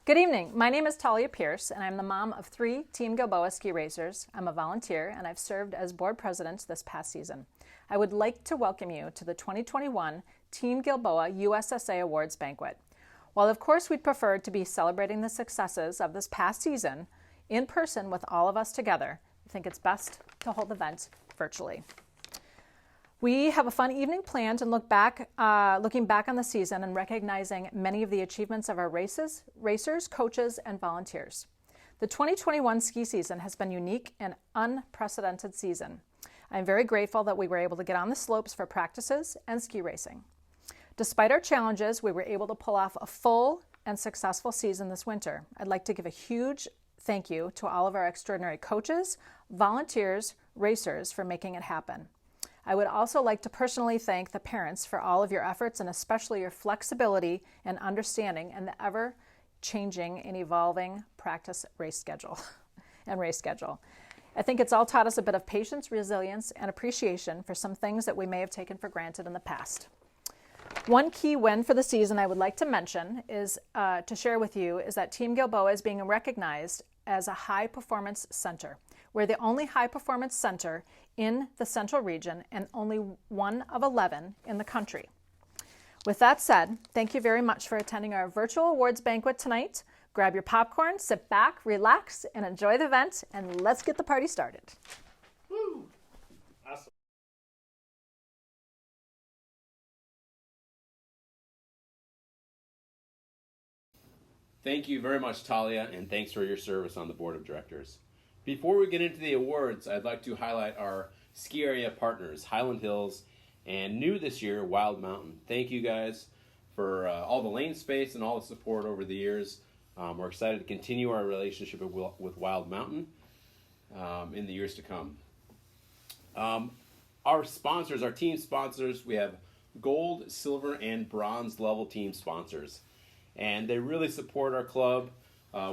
Good evening. My name is Talia Pierce, and I'm the mom of 3 Team Gilboa ski racers. I'm a volunteer, and I've served as board president this past season. I would like to welcome you to the 2021 Team Gilboa USSA Awards banquet. While of course we'd prefer to be celebrating the successes of this past season in person with all of us together, I think it's best to hold the event virtually. We have a fun evening planned and looking back on the season and recognizing many of the achievements of our racers, coaches, and volunteers. The 2021 ski season has been unique and unprecedented season. I'm very grateful that we were able to get on the slopes for practices and ski racing. Despite our challenges, we were able to pull off a full and successful season this winter. I'd like to give a huge thank you to all of our extraordinary coaches, volunteers, racers for making it happen. I would also like to personally thank the parents for all of your efforts and especially your flexibility and understanding in the ever-changing and evolving practice race schedule and race schedule. I think it's all taught us a bit of patience, resilience, and appreciation for some things that we may have taken for granted in the past. One key win for the season I would like to mention is to share with you is that Team Gilboa is being recognized as a high performance center. We're the only high performance center in the central region and only one of 11 in the country. With that said, thank you very much for attending our virtual awards banquet tonight. Grab your popcorn, sit back, relax, and enjoy the event, and let's get the party started. Woo! Awesome. Thank you very much, Talia, and thanks for your service on the board of directors. Before we get into the awards, I'd like to highlight our ski area partners, Highland Hills, and new this year, Wild Mountain. Thank you guys for all the lane space and all the support over the years. We're excited to continue our relationship with Wild Mountain in the years to come. Our sponsors, our team sponsors, we have gold, silver, and bronze level team sponsors. And they really support our club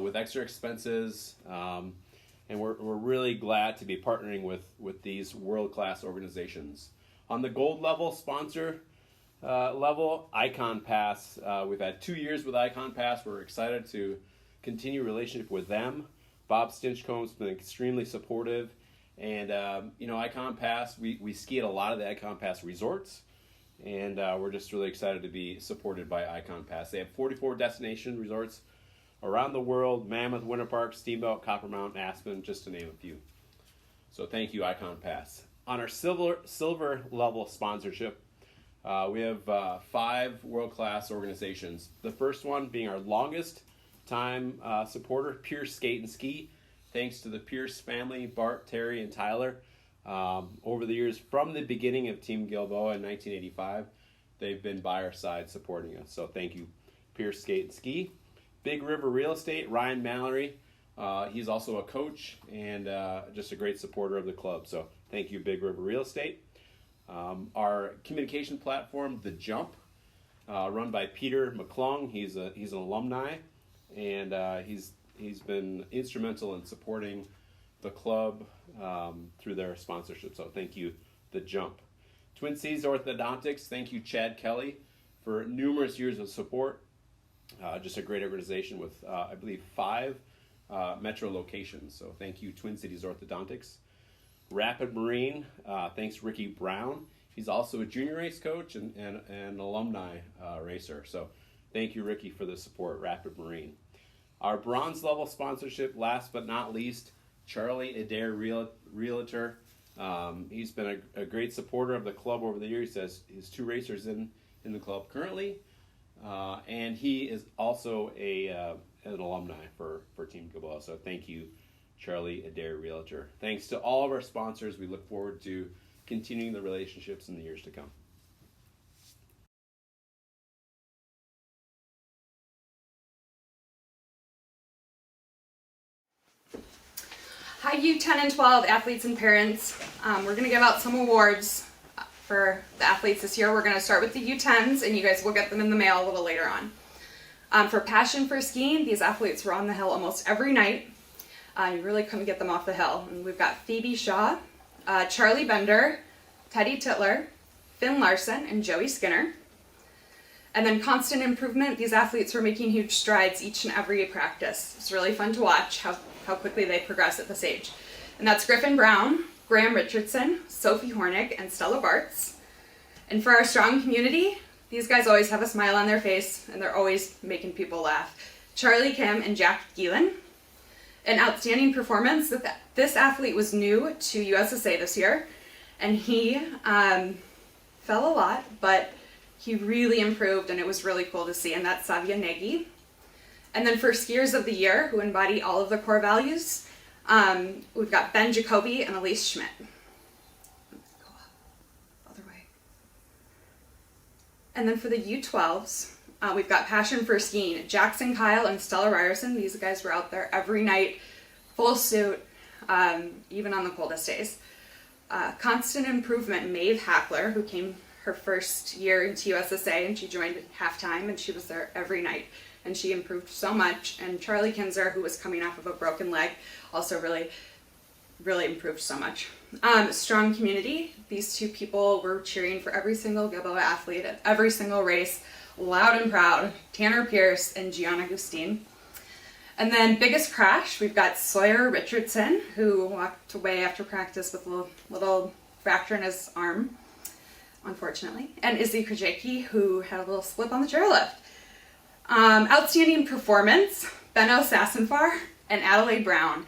with extra expenses. And we're really glad to be partnering with these world-class organizations. On the gold level sponsor level, Icon Pass. We've had 2 years with Icon Pass. We're excited to continue relationship with them. Bob Stinchcomb's been extremely supportive. And, Icon Pass, we ski at a lot of the Icon Pass resorts. And we're just really excited to be supported by Icon Pass. They have 44 destination resorts around the world: Mammoth, Winter Park, Steamboat, Copper Mountain, Aspen, just to name a few. So thank you, Icon Pass. On our silver level sponsorship, we have 5 world-class organizations. The first one being our longest time supporter, Pierce Skate and Ski. Thanks to the Pierce family, Bart, Terry, and Tyler. Over the years, from the beginning of Team Gilboa in 1985, they've been by our side supporting us. So thank you, Pierce Skate and Ski. Big River Real Estate, Ryan Mallory. He's also a coach and just a great supporter of the club. So thank you, Big River Real Estate. Our communication platform, The Jump, run by Peter McClung. He's an alumni, and he's been instrumental in supporting the club through their sponsorship. So thank you, The Jump. Twin Cities Orthodontics, thank you, Chad Kelly, for numerous years of support. Just a great organization with, I believe, 5 metro locations. So thank you, Twin Cities Orthodontics. Rapid Marine, thanks Ricky Brown. He's also a junior race coach and an alumni racer. So thank you, Ricky, for the support, Rapid Marine. Our bronze level sponsorship, last but not least, Charlie Adair Realtor. He's been a great supporter of the club over the years. He has 2 racers in the club currently. And he is also an alumni for Team Gilboa. So thank you, Charlie Adair Realtor. Thanks to all of our sponsors. We look forward to continuing the relationships in the years to come. Hi U10 and 12 athletes and parents. We're going to give out some awards for the athletes this year. We're going to start with the U10s, and you guys will get them in the mail a little later on. For passion for skiing, these athletes were on the hill almost every night. You really couldn't get them off the hill. And we've got Phoebe Shaw, Charlie Bender, Teddy Titler, Finn Larson, and Joey Skinner. And then constant improvement, these athletes were making huge strides each and every practice. It's really fun to watch how quickly they progress at this age. And that's Griffin Brown, Graham Richardson, Sophie Hornick, and Stella Bartz. And for our strong community, these guys always have a smile on their face, and they're always making people laugh. Charlie Kim and Jack Geelan. An outstanding performance. This athlete was new to USSA this year, and he fell a lot, but he really improved, and it was really cool to see, and that's Savia Nagy. And then for skiers of the year, who embody all of the core values, we've got Ben Jacoby and Elise Schmidt. Go up, other way. And then for the U12s, we've got passion for skiing. Jackson Kyle and Stella Ryerson. These guys were out there every night, full suit, even on the coldest days. Constant improvement, Maeve Hackler, who came her first year into USSA, and she joined at halftime, and she was there every night, and she improved so much. And Charlie Kinzer, who was coming off of a broken leg, also really really improved so much. Strong community. These two people were cheering for every single Gilboa athlete at every single race, loud and proud. Tanner Pierce and Gianna Gustine. And then biggest crash, we've got Sawyer Richardson, who walked away after practice with a little fracture in his arm, unfortunately. And Izzy Krajewski, who had a little slip on the chairlift. Outstanding performance, Benno Sassenfar and Adelaide Brown.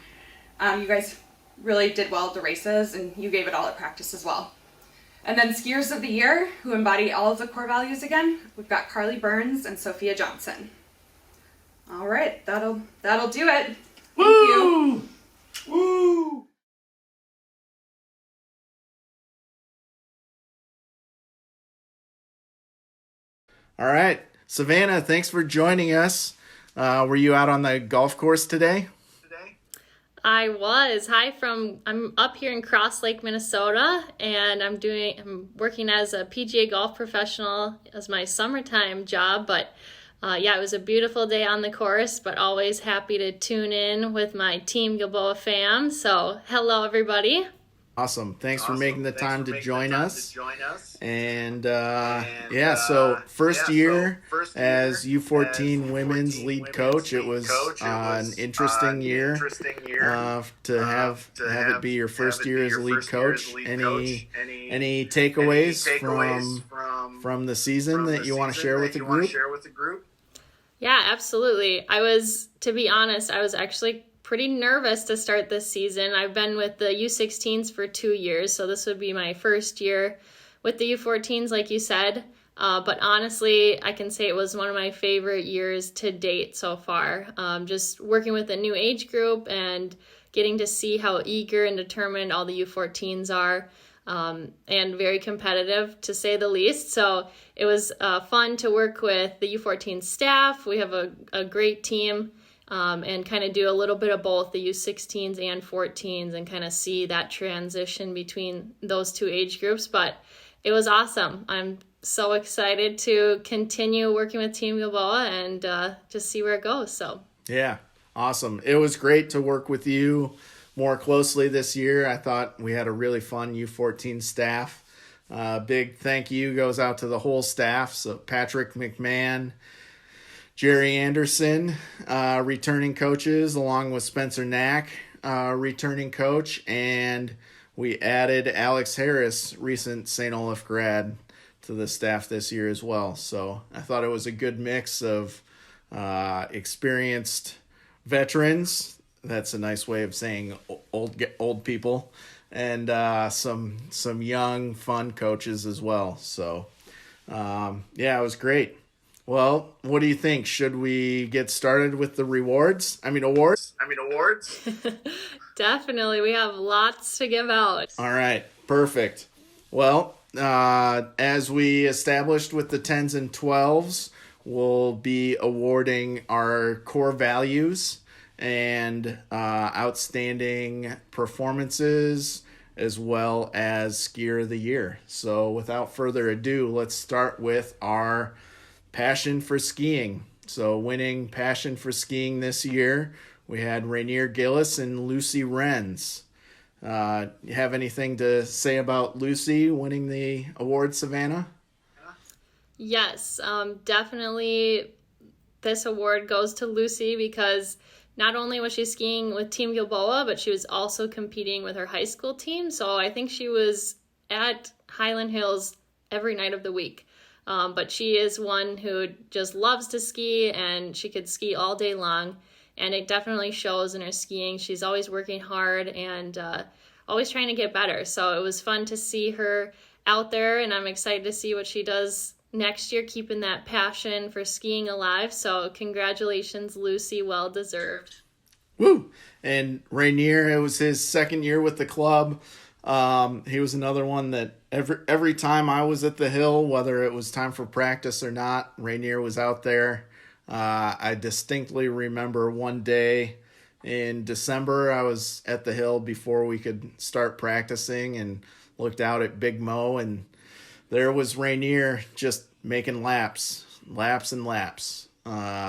You guys really did well at the races, and you gave it all at practice as well. And then skiers of the year, who embody all of the core values again, we've got Carly Burns and Sophia Johnson. All right, that'll do it. Thank you. Woo! All right, Savannah, thanks for joining us. Were you out on the golf course today? I was. I'm up here in Cross Lake, Minnesota, and I'm working as a PGA golf professional as my summertime job. But it was a beautiful day on the course, but always happy to tune in with my Team Gilboa fam. So hello, everybody. Awesome. Thanks for making the time to join us. And so first year as U14 women's lead coach, it was an interesting year to have it be your first year as a lead coach. Any takeaways from the season that you want to share with the group? Yeah, absolutely. To be honest, I was actually pretty nervous to start this season. I've been with the U16s for 2 years, so this would be my first year with the U14s, like you said. But honestly, I can say it was one of my favorite years to date so far. Just working with a new age group and getting to see how eager and determined all the U14s are, and very competitive, to say the least. So it was fun to work with the U14 staff. We have a great team. And kind of do a little bit of both the U16s and 14s and kind of see that transition between those two age groups. But it was awesome. I'm so excited to continue working with Team Gilboa and just see where it goes. So yeah, awesome. It was great to work with you more closely this year. I thought we had a really fun U14 staff. Big thank you goes out to the whole staff. So Patrick McMahon, Jerry Anderson, returning coaches, along with Spencer Knack, returning coach, and we added Alex Harris, recent St. Olaf grad, to the staff this year as well. So I thought it was a good mix of experienced veterans. That's a nice way of saying old people, and some young, fun coaches as well. So it was great. Well, what do you think? Should we get started with the awards? Definitely. We have lots to give out. All right. Perfect. Well, as we established with the 10s and 12s, we'll be awarding our core values and outstanding performances, as well as skier of the year. So without further ado, let's start with our passion for skiing. So winning passion for skiing this year, we had Rainier Gillis and Lucy Renz. You have anything to say about Lucy winning the award, Savannah? Yes, definitely this award goes to Lucy because not only was she skiing with Team Gilboa, but she was also competing with her high school team. So I think she was at Highland Hills every night of the week. But she is one who just loves to ski, and she could ski all day long. And it definitely shows in her skiing. She's always working hard and always trying to get better. So it was fun to see her out there, and I'm excited to see what she does next year, keeping that passion for skiing alive. So congratulations, Lucy. Well deserved. Woo! And Rainier, it was his second year with the club. He was another one that every time I was at the hill, whether it was time for practice or not, Rainier was out there. I distinctly remember one day in December, I was at the hill before we could start practicing and looked out at Big Mo, and there was Rainier just making laps,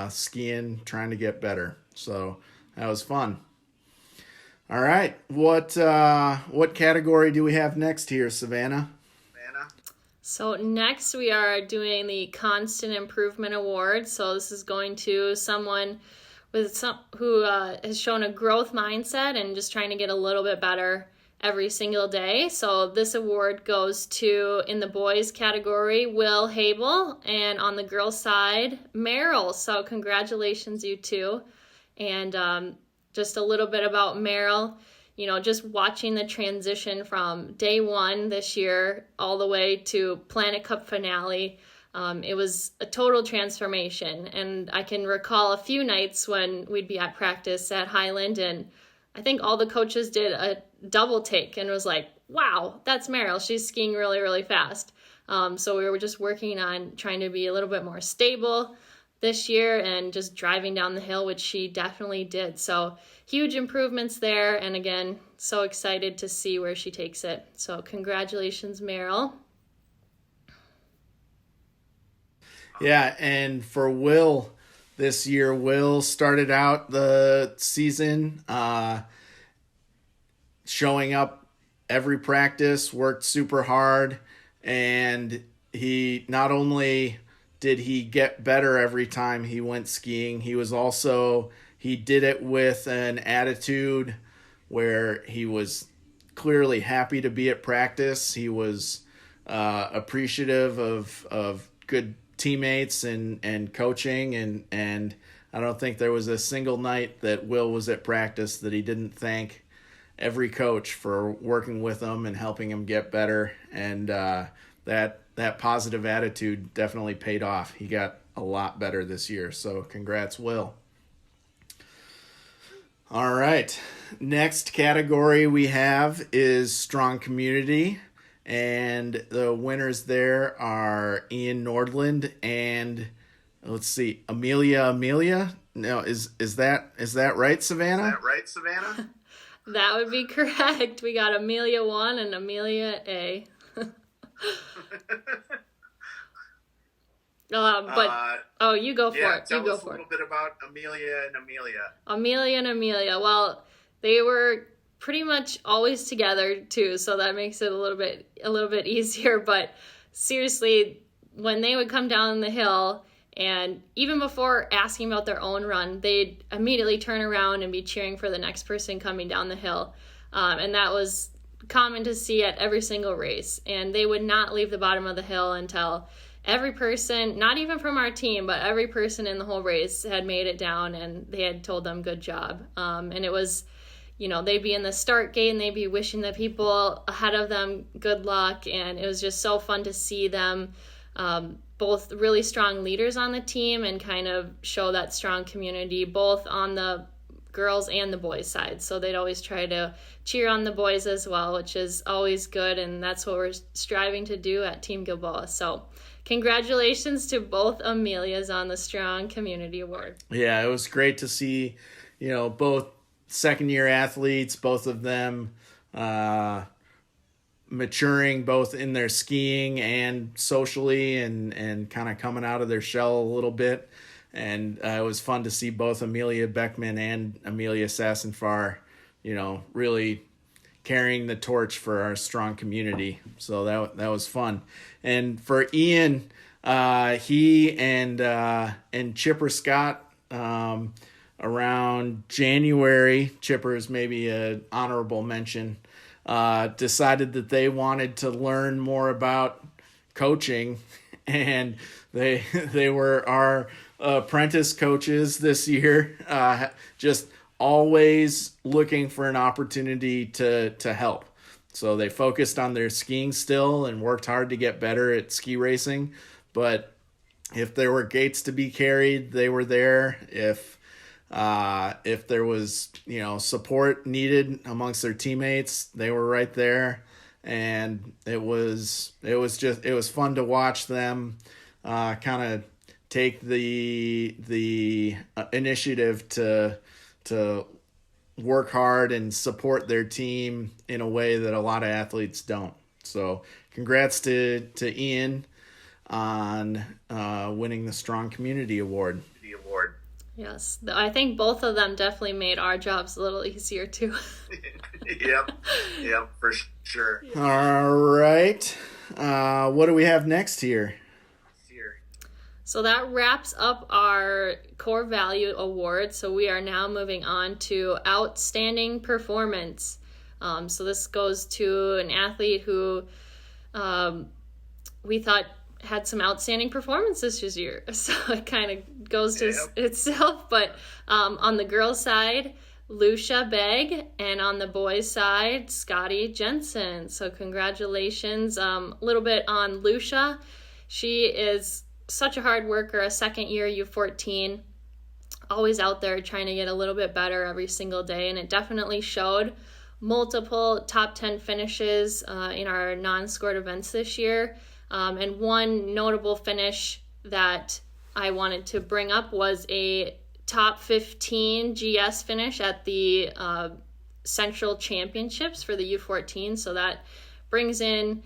skiing, trying to get better. So that was fun. All right. What category do we have next here, Savannah? So next we are doing the Constant Improvement Award. So this is going to someone who has shown a growth mindset and just trying to get a little bit better every single day. So this award goes to, in the boys category, Will Habel, and on the girls side, Meryl. So congratulations, you two. And just a little bit about Meryl. Just watching the transition from day one this year all the way to Planet Cup finale, it was a total transformation. And I can recall a few nights when we'd be at practice at Highland, and I think all the coaches did a double take and was like, wow, that's Meryl. She's skiing really, really fast. So we were just working on trying to be a little bit more stable this year and just driving down the hill, which she definitely did. So huge improvements there. And again, so excited to see where she takes it. So congratulations, Meryl. Yeah, and for Will this year, Will started out the season showing up every practice, worked super hard, and he not only did he get better every time he went skiing, he did it with an attitude where he was clearly happy to be at practice. He was appreciative of good teammates and coaching, and I don't think there was a single night that Will was at practice that he didn't thank every coach for working with him and helping him get better. And that positive attitude definitely paid off. He got a lot better this year. So congrats, Will. All right. Next category we have is Strong Community. And the winners there are Ian Nordland and let's see, Amelia. No, is that right, Savannah? That would be correct. We got Amelia 1 and Amelia A. You go for it. Tell us a little bit about Amelia and Amelia. Amelia and Amelia. Well, they were pretty much always together too, so that makes it a little bit easier. But seriously, when they would come down the hill, and even before asking about their own run, they'd immediately turn around and be cheering for the next person coming down the hill, and that was common to see at every single race. And they would not leave the bottom of the hill until every person, not even from our team, but every person in the whole race had made it down and they had told them good job. And it was, they'd be in the start gate and they'd be wishing the people ahead of them good luck. And it was just so fun to see them, both really strong leaders on the team and kind of show that strong community, both on the girls and the boys side. So they'd always try to cheer on the boys as well, which is always good. And that's what we're striving to do at Team Gilboa. So congratulations to both Amelias on the Strong Community Award. Yeah, it was great to see, both second-year athletes, both of them maturing both in their skiing and socially and kind of coming out of their shell a little bit. And it was fun to see both Amelia Beckman and Amelia Sassenfar, really carrying the torch for our strong community. So that was fun. And for Ian, he and Chipper Scott, around January, Chipper is maybe an honorable mention, decided that they wanted to learn more about coaching, and they were our apprentice coaches this year, just always looking for an opportunity to help. So they focused on their skiing still and worked hard to get better at ski racing. But if there were gates to be carried, they were there. If there was, support needed amongst their teammates, they were right there. And it was fun to watch them kind of take the initiative to work hard and support their team in a way that a lot of athletes don't. So congrats to Ian on winning the Strong Community Award. Yes, I think both of them definitely made our jobs a little easier too. Yep, for sure. All right. What do we have next here? So that wraps up our core value award. So we are now moving on to outstanding performance. So this goes to an athlete who we thought had some outstanding performances this year. So it kind of goes to itself. But on the girls' side, Lucia Begg, and on the boys' side, Scotty Jensen. So congratulations. A little bit on Lucia. She is such a hard worker, a second year U14, always out there trying to get a little bit better every single day, and it definitely showed. Multiple top 10 finishes in our non-scored events this year, and one notable finish that I wanted to bring up was a top 15 GS finish at the Central Championships for the U14, so that brings in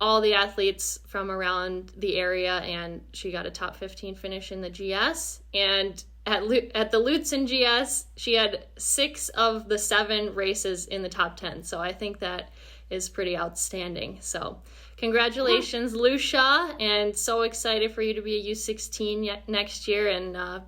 all the athletes from around the area, and she got a top 15 finish in the GS. And at the Lutzen GS, she had 6 of the 7 races in the top 10. So I think that is pretty outstanding. So congratulations, Lucia, and so excited for you to be a U16 next year, and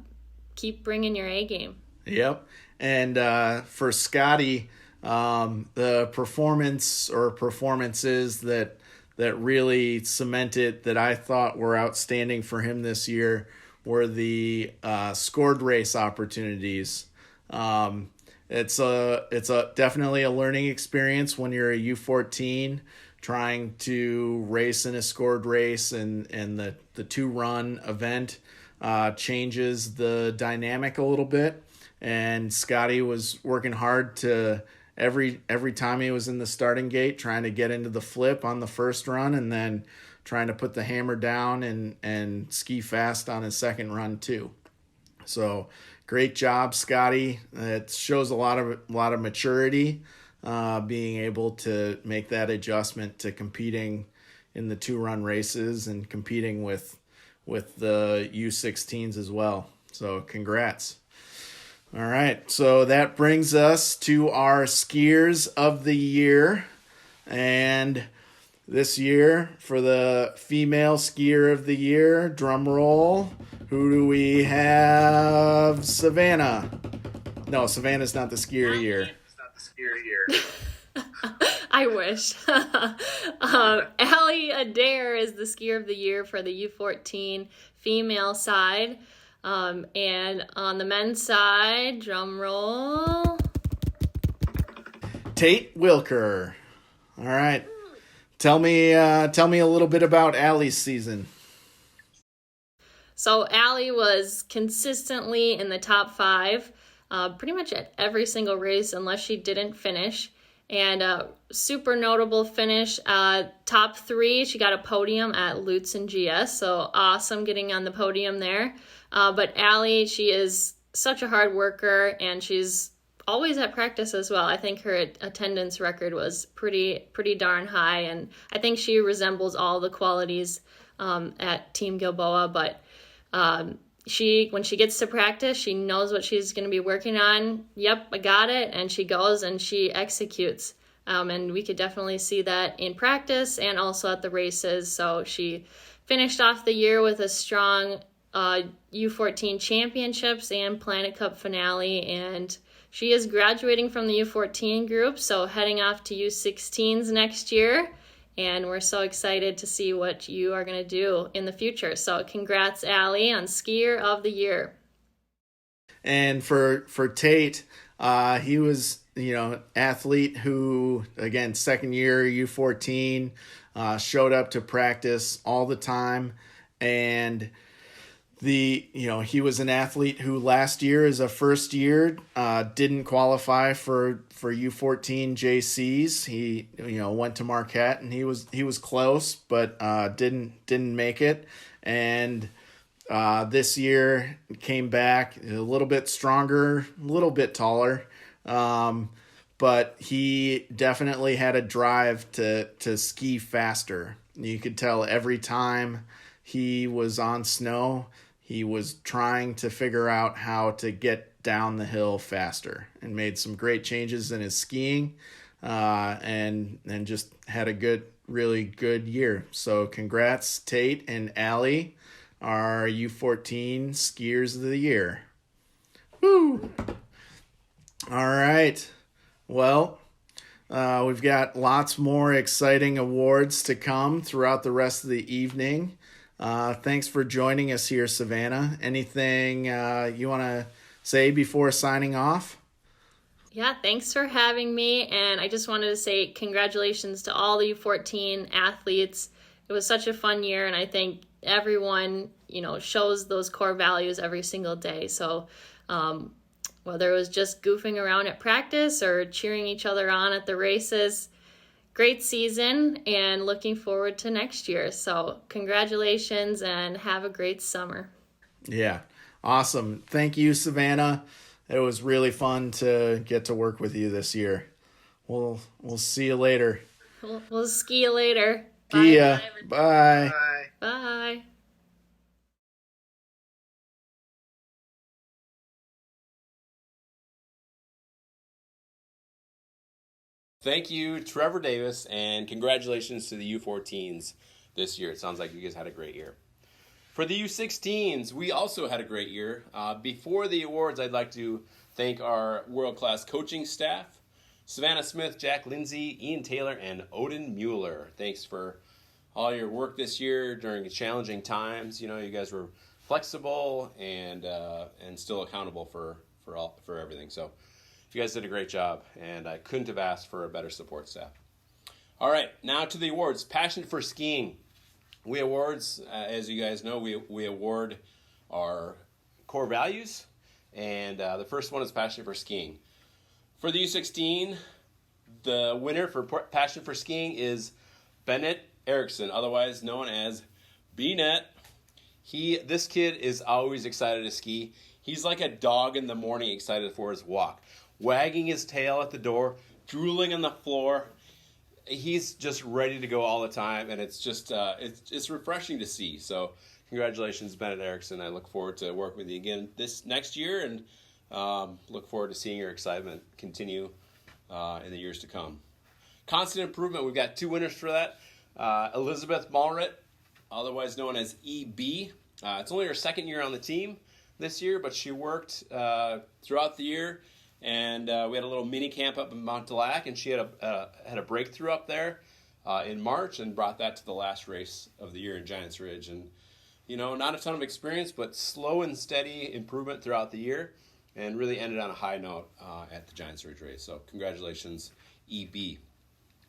keep bringing your A game. Yep. And for Scotty, the performance or performances that really cemented that I thought were outstanding for him this year were the scored race opportunities. It's definitely a learning experience when you're a U14 trying to race in a scored race, and the 2-run event changes the dynamic a little bit. And Scotty was working hard to every time he was in the starting gate, trying to get into the flip on the first run, and then trying to put the hammer down and ski fast on his second run too. So great job, Scotty. It shows a lot of maturity, being able to make that adjustment to competing in the 2-run races and competing with the U16s as well. So congrats. All right, so that brings us to our skiers of the year. And this year, for the female skier of the year, drum roll, who do we have? Savannah. No, Savannah's not the skier of the year. It's not the skier year. I wish. Allie Adair is the skier of the year for the U14 female side. And on the men's side, drum roll, Tate Wilker. All right. Tell me a little bit about Allie's season. So Allie was consistently in the top 5, pretty much at every single race unless she didn't finish. And super notable finish, top 3, she got a podium at Lutzen GS, so awesome getting on the podium there. But Allie, she is such a hard worker, and she's always at practice as well. I think her attendance record was pretty darn high, and I think she resembles all the qualities at Team Gilboa. But when she gets to practice, she knows what she's going to be working on. Yep, I got it, and she goes and she executes. And we could definitely see that in practice and also at the races. So she finished off the year with a strong U14 championships and Planet Cup finale, and she is graduating from the U14 group, so heading off to U16s next year, and we're so excited to see what you are going to do in the future. So congrats, Allie, on skier of the year. And for Tate, he was athlete who, again, second year U14, showed up to practice all the time, and he was an athlete who last year as a first year didn't qualify for U14 JCs. He went to Marquette, and he was close, but didn't make it. And this year came back a little bit stronger, a little bit taller, but he definitely had a drive to ski faster. You could tell every time he was on snow, he was trying to figure out how to get down the hill faster and made some great changes in his skiing, and just had a really good year. So congrats, Tate and Allie, our U14 skiers of the year. Woo! All right. Well, we've got lots more exciting awards to come throughout the rest of the evening. Thanks for joining us here, Savannah. Anything you want to say before signing off? Yeah, thanks for having me. And I just wanted to say congratulations to all the U14 athletes. It was such a fun year, and I think everyone, shows those core values every single day. So whether it was just goofing around at practice or cheering each other on at the races, great season and looking forward to next year. So congratulations and have a great summer. Yeah, awesome. Thank you, Savannah. It was really fun to get to work with you this year. We'll see you later. We'll ski you later. See ya. Bye. Bye. Bye. Thank you, Trevor Davis, and congratulations to the U14s this year. It sounds like you guys had a great year. For the U16s, we also had a great year. Before the awards, I'd like to thank our world-class coaching staff, Savannah Smith, Jack Lindsay, Ian Taylor, and Odin Mueller. Thanks for all your work this year during challenging times. You guys were flexible and still accountable for everything. So you guys did a great job, and I couldn't have asked for a better support staff. All right, now to the awards. Passion for skiing. We awards, as you guys know, we award our core values, and the first one is passion for skiing. For the U16, the winner for passion for skiing is Bennett Erickson, otherwise known as B-Net. This kid is always excited to ski. He's like a dog in the morning excited for his walk, wagging his tail at the door, drooling on the floor. He's just ready to go all the time, and it's just it's refreshing to see. So congratulations, Bennett Erickson. I look forward to working with you again this next year, and look forward to seeing your excitement continue in the years to come. Constant improvement, we've got two winners for that. Elizabeth Malrit, otherwise known as EB. It's only her second year on the team this year, but she worked throughout the year. And we had a little mini camp up in Mount Delac, and she had a breakthrough up there in March and brought that to the last race of the year in Giants Ridge. And, not a ton of experience, but slow and steady improvement throughout the year, and really ended on a high note at the Giants Ridge race. So congratulations, EB.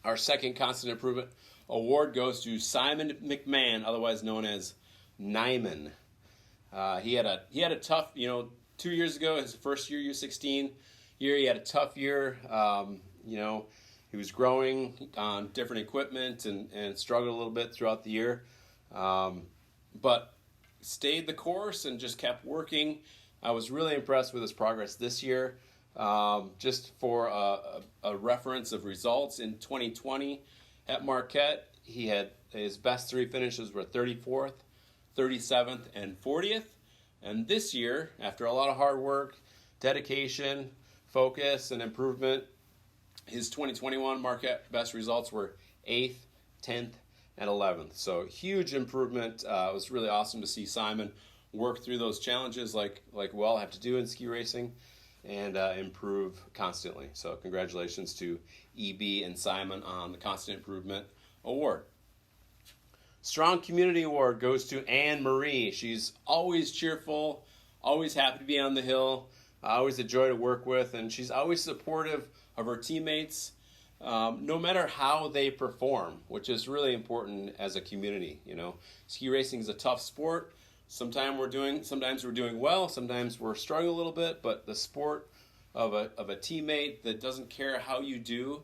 Our second constant improvement award goes to Simon McMahon, otherwise known as Nyman. He had a tough, 2 years ago, his first year, U16 year, he had a tough year. He was growing on different equipment and struggled a little bit throughout the year. But stayed the course and just kept working. I was really impressed with his progress this year. Just for a reference of results, in 2020 at Marquette, he had his best three finishes were 34th, 37th, and 40th. And this year, after a lot of hard work, dedication, focus, and improvement, his 2021 Marquette best results were 8th, 10th, and 11th. So huge improvement. It was really awesome to see Simon work through those challenges like we all have to do in ski racing, and improve constantly. So congratulations to EB and Simon on the Constant Improvement Award. Strong Community Award goes to Anne Marie. She's always cheerful, always happy to be on the hill, always a joy to work with, and she's always supportive of her teammates, no matter how they perform, which is really important as a community. Ski racing is a tough sport. Sometimes we're doing well, sometimes we're struggling a little bit, but the sport of a teammate that doesn't care how you do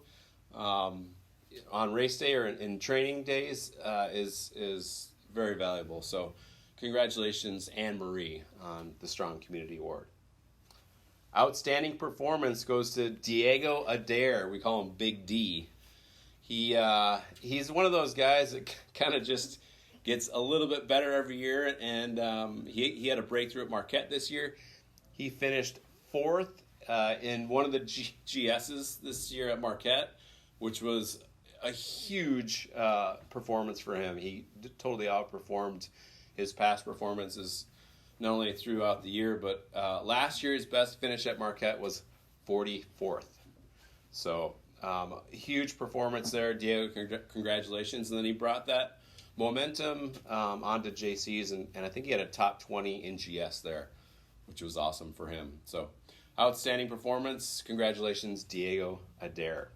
on race day or in training days is very valuable. So congratulations, Anne Marie, on the Strong Community Award. Outstanding performance goes to Diego Adair. We call him Big D. He's one of those guys that kind of just gets a little bit better every year, and he had a breakthrough at Marquette this year. He finished fourth in one of the GSs this year at Marquette, which was a huge performance for him. He totally outperformed his past performances, not only throughout the year, but last year's best finish at Marquette was 44th. So huge performance there. Diego, congratulations. And then he brought that momentum onto JC's, and I think he had a top 20 in GS there, which was awesome for him. So outstanding performance. Congratulations, Diego Adair.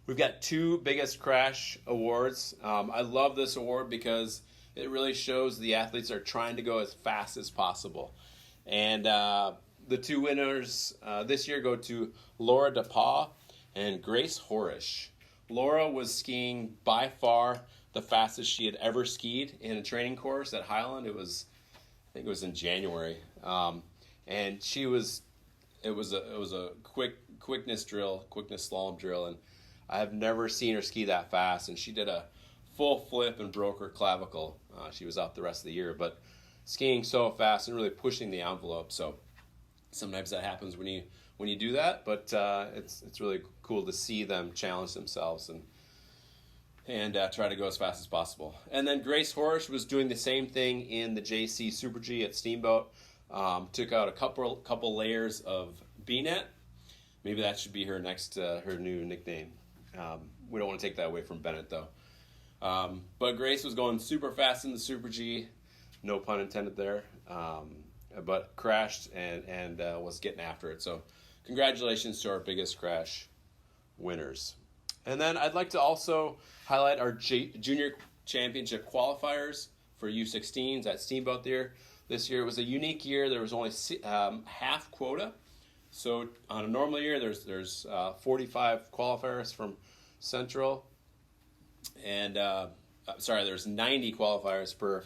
We've got two biggest crash awards. I love this award because it really shows the athletes are trying to go as fast as possible. And the two winners this year go to Laura DePaul and Grace Horish. Laura was skiing by far the fastest she had ever skied in a training course at Highland. I think it was in January. And it was a quickness slalom drill, and I have never seen her ski that fast, and she did a full flip and broke her clavicle. She was out the rest of the year, but skiing so fast and really pushing the envelope. So sometimes that happens when you do that, but it's really cool to see them challenge themselves and try to go as fast as possible. And then Grace Horish was doing the same thing in the JC Super G at Steamboat. Took out a couple layers of B-net. Maybe that should be her new nickname. We don't want to take that away from Bennett, though. But Grace was going super fast in the Super G, no pun intended there, but crashed and was getting after it. So congratulations to our biggest crash winners. And then I'd like to also highlight our Junior Championship qualifiers for U16s at Steamboat there. This year it was a unique year. There was only half quota. So on a normal year, there's 45 qualifiers from Central, and there's 90 qualifiers per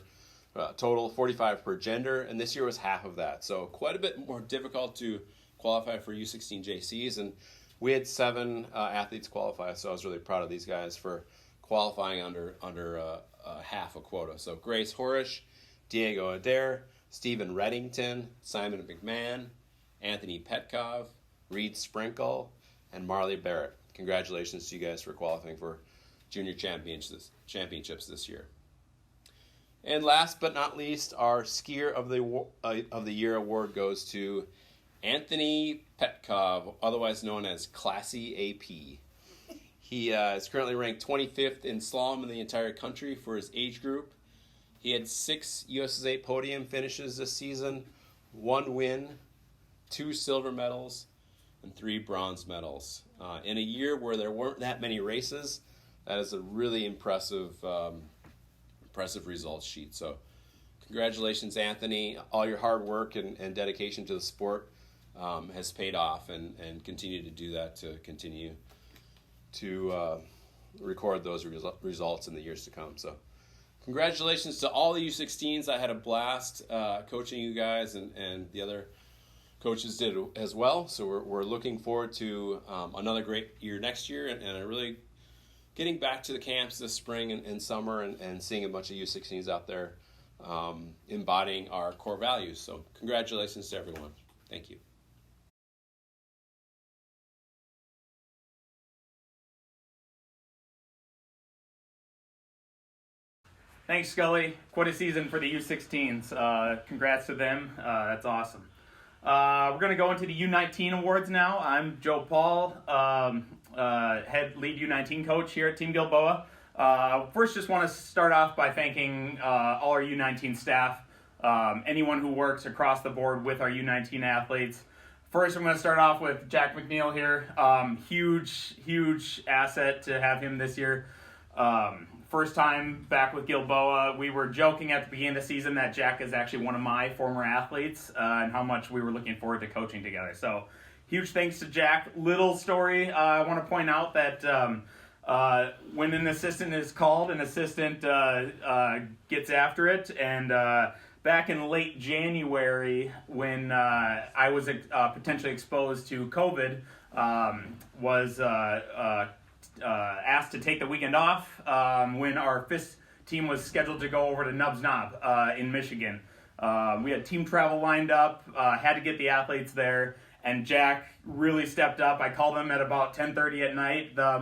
total, 45 per gender, and this year was half of that. So quite a bit more difficult to qualify for U16 JCs, and we had 7 athletes qualify. So I was really proud of these guys for qualifying under half a quota. So Grace Horish, Diego Adair, Stephen Reddington, Simon McMahon, Anthony Petkov, Reed Sprinkle, and Marley Barrett. Congratulations to you guys for qualifying for Junior Championships this year. And last but not least, our Skier of the Year award goes to Anthony Petkov, otherwise known as Classy AP. He is currently ranked 25th in slalom in the entire country for his age group. He had 6 USSA podium finishes this season, 1 win, 2 silver medals, and 3 bronze medals. In a year where there weren't that many races, that is a really impressive results sheet. So congratulations, Anthony. All your hard work and dedication to the sport has paid off, and continue to do that to continue to record those results in the years to come. So congratulations to all the U16s. I had a blast coaching you guys, and the other coaches did as well. So we're looking forward to another great year next year, and really getting back to the camps this spring and summer, and seeing a bunch of U16s out there embodying our core values. So congratulations to everyone. Thank you. Thanks, Scully. Quite a season for the U16s. Congrats to them. That's awesome. We're going to go into the U19 awards now. I'm Joe Paul, lead U19 coach here at Team Gilboa. First, just want to start off by thanking all our U19 staff, anyone who works across the board with our U19 athletes. First, I'm going to start off with Jack McNeil here. Huge asset to have him this year. First time back with Gilboa. We were joking at the beginning of the season that Jack is actually one of my former athletes, and how much we were looking forward to coaching together. So huge thanks to Jack. Little story, I want to point out that when an assistant is called, an assistant gets after it. And back in late January, when I was potentially exposed to COVID, was asked to take the weekend off when our team was scheduled to go over to Nubs Knob in Michigan. We had team travel lined up, had to get the athletes there, and Jack really stepped up. I called him at about 10:30 at night, the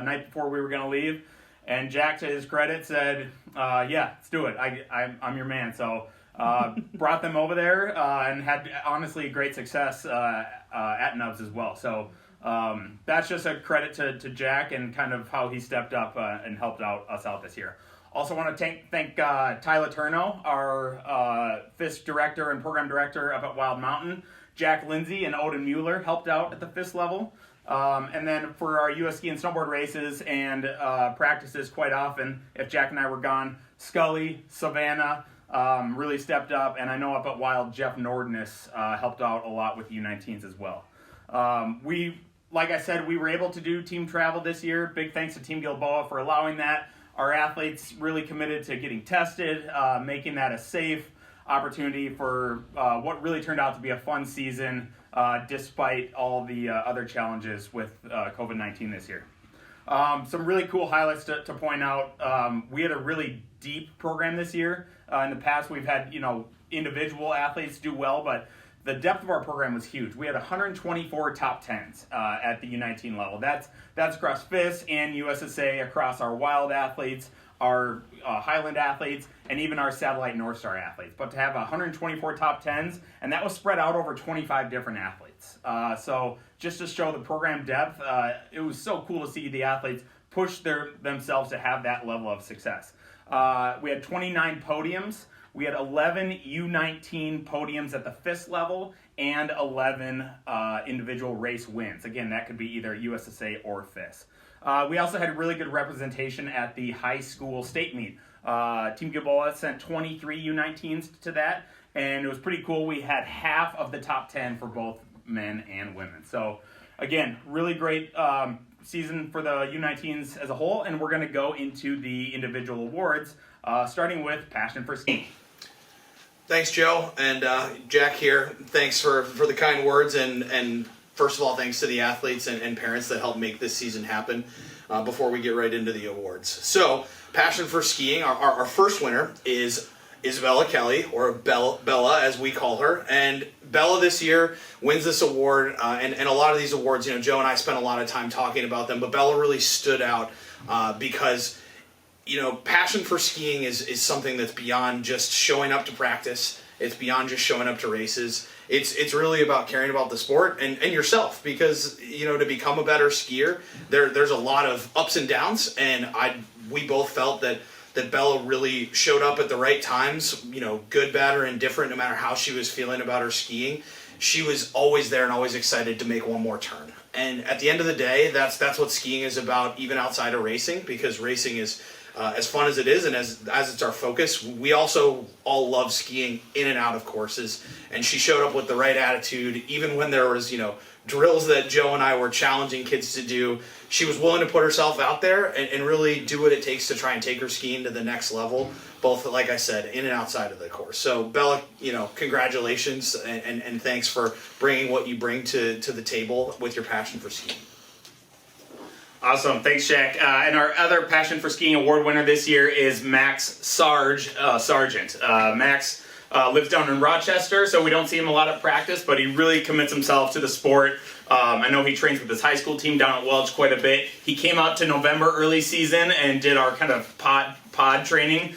night before we were going to leave, and Jack, to his credit, said, yeah, let's do it. I'm your man. So brought them over there and had, honestly, great success at Nubs as well. So that's just a credit to Jack and kind of how he stepped up and helped us out this year. Also want to thank Tyler Turno, our FIS director and program director up at Wild Mountain. Jack Lindsay and Odin Mueller helped out at the FIS level. And then for our US ski and snowboard races and practices quite often, if Jack and I were gone, Scully, Savannah really stepped up. And I know up at Wild, Jeff Nordness helped out a lot with U19s as well. Like I said, we were able to do team travel this year. Big thanks to Team Gilboa for allowing that. Our athletes really committed to getting tested, making that a safe opportunity for what really turned out to be a fun season, despite all the other challenges with COVID-19 this year. Some really cool highlights to point out. We had a really deep program this year. In the past, we've had individual athletes do well, but the depth of our program was huge. We had 124 top 10s at the U19 level. That's across FIS and USSA, across our Wild athletes, our Highland athletes, and even our Satellite North Star athletes. But to have 124 top 10s, and that was spread out over 25 different athletes. So just to show the program depth, it was so cool to see the athletes push themselves to have that level of success. We had 29 podiums. We had 11 U19 podiums at the FIS level and 11 individual race wins. Again, that could be either USSA or FIS. We also had really good representation at the high school state meet. Team Gilboa sent 23 U19s to that, and it was pretty cool. We had half of the top 10 for both men and women. So, again, really great season for the U19s as a whole, and we're going to go into the individual awards, starting with Passion for Skiing. Thanks, Joe, and Jack here. Thanks for the kind words, and first of all, thanks to the athletes and parents that helped make this season happen before we get right into the awards. So, Passion for Skiing, our first winner is Isabella Kelly, or Bella as we call her, and Bella this year wins this award, and a lot of these awards, Joe and I spent a lot of time talking about them, but Bella really stood out because passion for skiing is something that's beyond just showing up to practice. It's beyond just showing up to races. It's really about caring about the sport and yourself, because to become a better skier, there's a lot of ups and downs, and we both felt that Bella really showed up at the right times, good, bad, or indifferent, no matter how she was feeling about her skiing. She was always there and always excited to make one more turn. And at the end of the day, that's what skiing is about, even outside of racing, because racing is as fun as it is, and as it's our focus, we also all love skiing in and out of courses. And she showed up with the right attitude, even when there was, drills that Joe and I were challenging kids to do. She was willing to put herself out there and really do what it takes to try and take her skiing to the next level, both, like I said, in and outside of the course. So, Bella, congratulations, and thanks for bringing what you bring to the table with your passion for skiing. Awesome. Thanks, Jack. And our other Passion for Skiing award winner this year is Max Sargent. Max lives down in Rochester, so we don't see him a lot at practice, but he really commits himself to the sport. I know he trains with his high school team down at Welch quite a bit. He came out to November early season and did our kind of pod training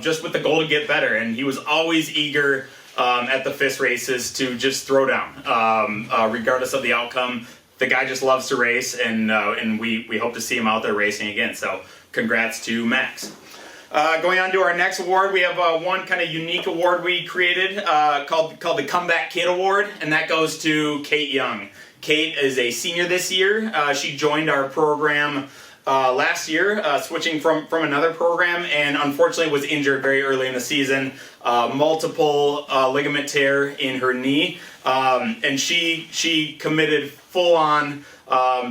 just with the goal to get better, and he was always eager at the FIS races to just throw down, regardless of the outcome. The guy just loves to race, and we hope to see him out there racing again. So congrats to Max. Going on to our next award, we have one kind of unique award we created called the Comeback Kid Award, and that goes to Kate Young. Kate is a senior this year. She joined our program last year, switching from another program, and unfortunately was injured very early in the season. Multiple ligament tear in her knee, and she committed full on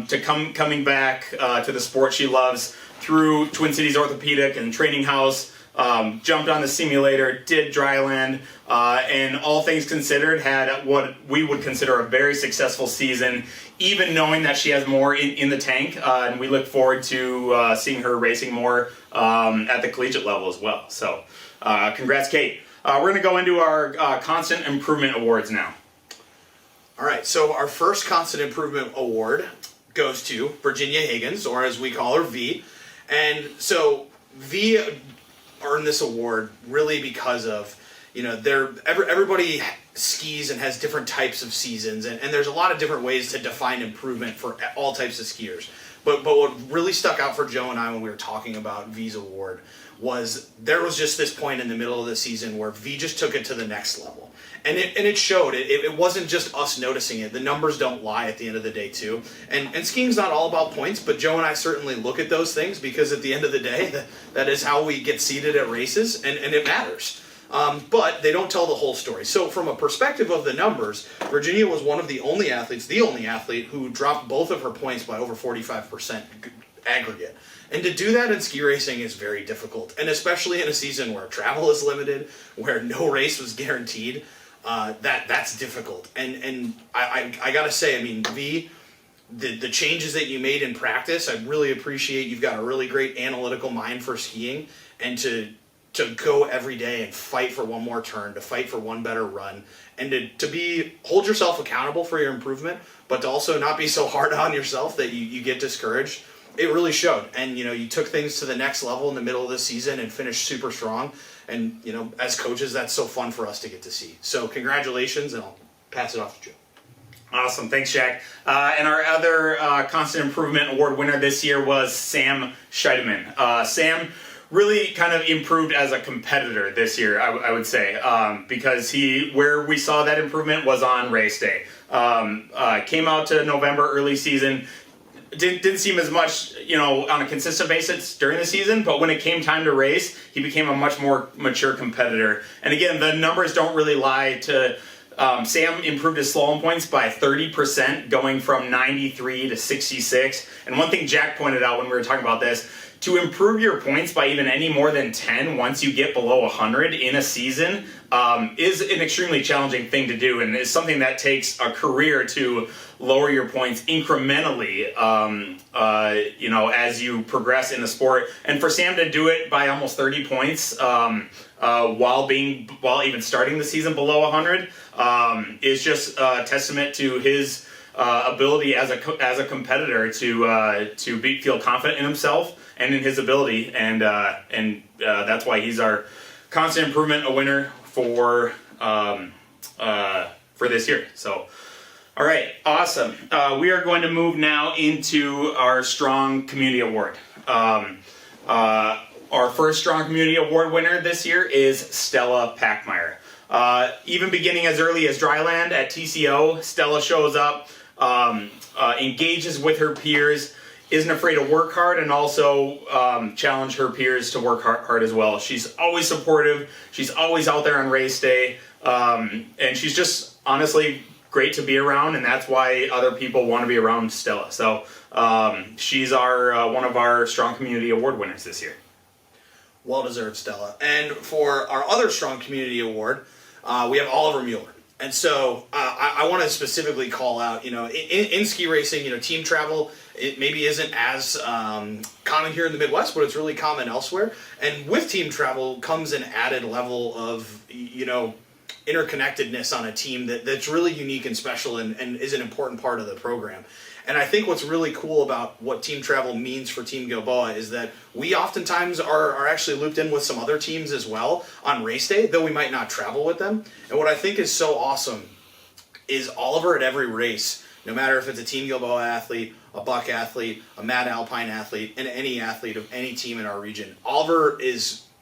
to coming back to the sport she loves through Twin Cities Orthopedic and Training House, jumped on the simulator, did dryland, and all things considered, had what we would consider a very successful season, even knowing that she has more in the tank. And we look forward to seeing her racing more at the collegiate level as well. So, congrats, Kate. We're going to go into our Constant Improvement Awards now. All right, so our first Constant Improvement Award goes to Virginia Higgins, or as we call her, V. And so V earned this award really because of, everybody skis and has different types of seasons, and there's a lot of different ways to define improvement for all types of skiers. But what really stuck out for Joe and I when we were talking about V's award was there was just this point in the middle of the season where V just took it to the next level. And it showed. It wasn't just us noticing it. The numbers don't lie at the end of the day, too. And skiing's not all about points, but Joe and I certainly look at those things because at the end of the day, that is how we get seated at races, and it matters. But they don't tell the whole story. So from a perspective of the numbers, Virginia was one of the only athlete who dropped both of her points by over 45% aggregate. And to do that in ski racing is very difficult, and especially in a season where travel is limited, where no race was guaranteed. That's difficult, and I gotta say, I mean, V, the changes that you made in practice, I really appreciate. You've got a really great analytical mind for skiing, and to go every day and fight for one more turn, to fight for one better run, and to hold yourself accountable for your improvement, but to also not be so hard on yourself that you get discouraged. It really showed, and you took things to the next level in the middle of the season and finished super strong. And, as coaches, that's so fun for us to get to see. So congratulations, and I'll pass it off to Joe. Awesome. Thanks, Jack. And our other Constant Improvement Award winner this year was Sam Scheidemann. Sam really kind of improved as a competitor this year, I would say, because where we saw that improvement was on race day. Came out to November early season, didn't seem as much, on a consistent basis during the season, but when it came time to race, he became a much more mature competitor. And again, the numbers don't really lie to Sam improved his slalom points by 30%, going from 93 to 66. And one thing Jack pointed out when we were talking about this, to improve your points by even any more than 10 once you get below 100 in a season is an extremely challenging thing to do, and is something that takes a career to lower your points incrementally, as you progress in the sport. And for Sam to do it by almost 30 points while even starting the season below 100 is just a testament to his ability as a competitor to feel confident in himself and in his ability, and that's why he's our Constant Improvement winner for this year. So, all right, awesome. We are going to move now into our Strong Community Award. Our first Strong Community Award winner this year is Stella Packmeyer. Even beginning as early as dryland at TCO, Stella shows up, engages with her peers, isn't afraid to work hard, and also challenge her peers to work hard as well. She's always supportive. She's always out there on race day. And she's just honestly great to be around, and that's why other people want to be around Stella. So she's one of our Strong Community Award winners this year. Well deserved, Stella. And for our other Strong Community Award, we have Oliver Mueller. And so I want to specifically call out, in ski racing, team travel, it maybe isn't as common here in the Midwest, but it's really common elsewhere. And with team travel comes an added level of, interconnectedness on a team that's really unique and special and is an important part of the program. And I think what's really cool about what team travel means for Team Gilboa is that we oftentimes are actually looped in with some other teams as well on race day, though we might not travel with them. And what I think is so awesome is Oliver at every race, no matter if it's a Team Gilboa athlete, a Buck athlete, a Mad Alpine athlete, and any athlete of any team in our region, Oliver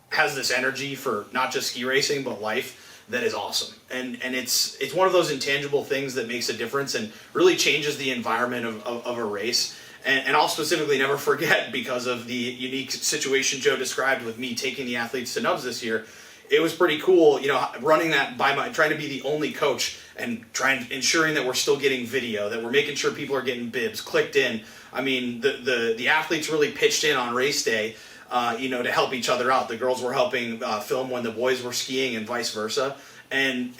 has this energy for not just ski racing, but life that is awesome. And it's one of those intangible things that makes a difference and really changes the environment of a race. And I'll specifically never forget, because of the unique situation Joe described with me taking the athletes to Nubs this year, it was pretty cool, running that trying to be the only coach and ensuring that we're still getting video, that we're making sure people are getting bibs, clicked in. I mean, the athletes really pitched in on race day. to help each other out. The girls were helping film when the boys were skiing and vice versa. And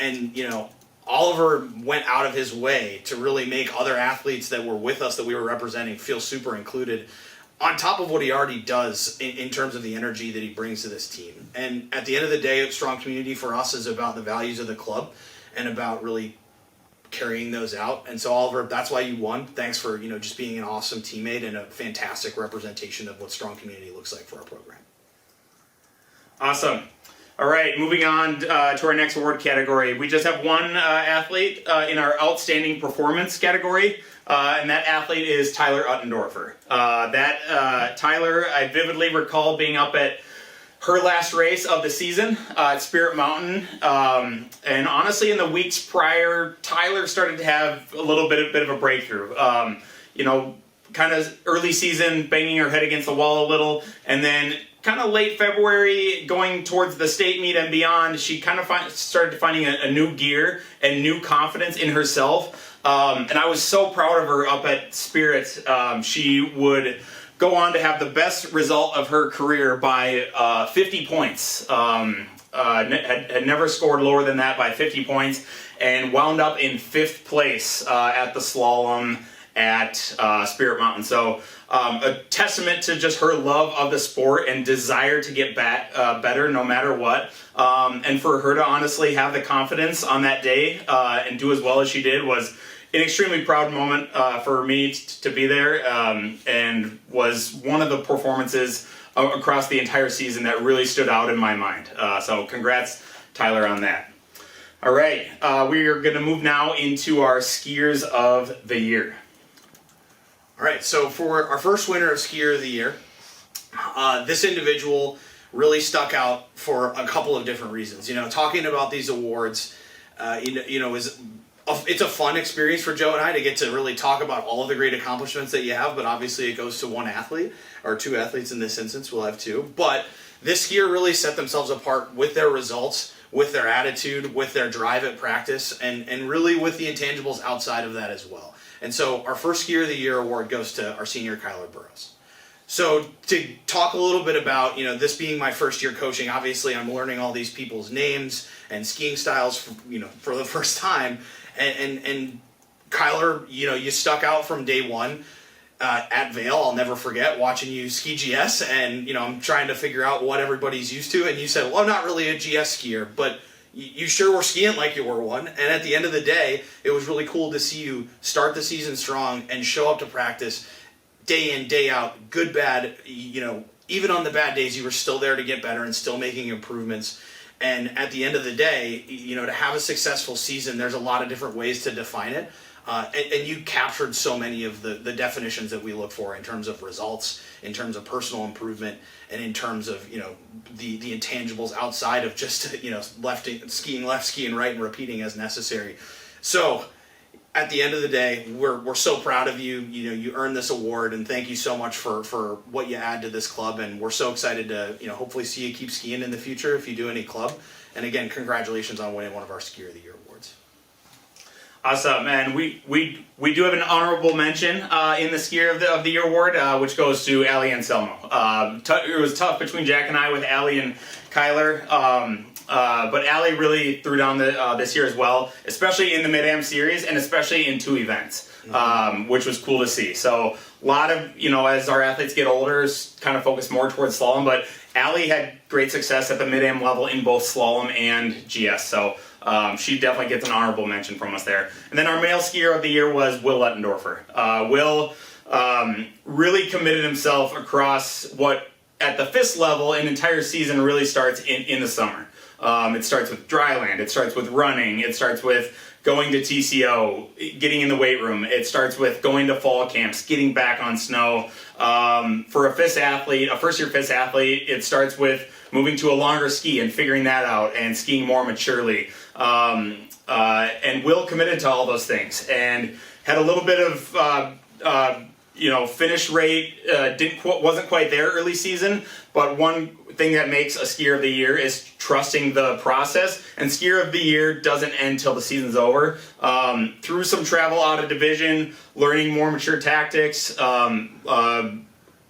Oliver went out of his way to really make other athletes that were with us that we were representing feel super included, on top of what he already does in terms of the energy that he brings to this team. And at the end of the day, Strong Community for us is about the values of the club and about really carrying those out. And so, Oliver, that's why you won. Thanks for just being an awesome teammate and a fantastic representation of what Strong Community looks like for our program. Awesome. All right, moving on to our next award category. We just have one athlete in our Outstanding Performance category, and that athlete is Tyler Uttendorfer. Tyler, I vividly recall being up at her last race of the season at Spirit Mountain, and honestly, in the weeks prior, Tyler started to have a little bit of a breakthrough. Kind of early season, banging her head against the wall a little, and then kind of late February, going towards the state meet and beyond, she kind of started finding a new gear and new confidence in herself. And I was so proud of her up at Spirit. She would go on to have the best result of her career by 50 points. Had never scored lower than that by 50 points, and wound up in 5th place at the slalom at Spirit Mountain. So a testament to just her love of the sport and desire to get better no matter what. And for her to honestly have the confidence on that day and do as well as she did was an extremely proud moment for me to be there, and was one of the performances across the entire season that really stood out in my mind. So congrats, Tyler, on that. All right, we are going to move now into our skiers of the year. All right, so for our first winner of Skier of the Year, this individual really stuck out for a couple of different reasons. Talking about these awards, it's a fun experience for Joe and I to get to really talk about all of the great accomplishments that you have, but obviously it goes to one athlete, or 2 athletes in this instance, we'll have 2. But this skier really set themselves apart with their results, with their attitude, with their drive at practice, and really with the intangibles outside of that as well. And so our first Skier of the Year award goes to our senior Kyler Burrows. So to talk a little bit about, this being my first year coaching, obviously I'm learning all these people's names and skiing styles, for the first time. And Kyler, you stuck out from day one at Vail. I'll never forget watching you ski GS, and I'm trying to figure out what everybody's used to. And you said, well, I'm not really a GS skier, but you sure were skiing like you were one. And at the end of the day, it was really cool to see you start the season strong and show up to practice day in, day out, good, bad. Even on the bad days, you were still there to get better and still making improvements. And at the end of the day, to have a successful season, there's a lot of different ways to define it. And you captured so many of the definitions that we look for in terms of results, in terms of personal improvement, and in terms of the intangibles outside of just skiing left, skiing right, and repeating as necessary. So at the end of the day, we're so proud of you. You earned this award, and thank you so much for what you add to this club. And we're so excited to hopefully see you keep skiing in the future if you do any club. And again, congratulations on winning one of our Skier of the Year awards. Awesome, and we do have an honorable mention in the Skier of the Year award, which goes to Allie Anselmo. It was tough between Jack and I with Allie and Kyler, but Allie really threw down this year as well, especially in the Mid-Am series and especially in 2 events, which was cool to see. So a lot of, as our athletes get older, kind of focus more towards slalom, but Allie had great success at the Mid-Am level in both slalom and GS. So she definitely gets an honorable mention from us there. And then our male skier of the year was Will Uttendorfer. Will really committed himself across what, at the FIS level, an entire season really starts in the summer. It starts with dry land. It starts with running. It starts with going to TCO, getting in the weight room. It starts with going to fall camps, getting back on snow. For a FIS athlete, a first-year FIS athlete, it starts with moving to a longer ski and figuring that out and skiing more maturely. And Will committed to all those things and had a little bit of finish rate wasn't quite there early season, but one thing that makes a skier of the year is trusting the process, and skier of the year doesn't end till the season's over. Through some travel out of division, learning more mature tactics,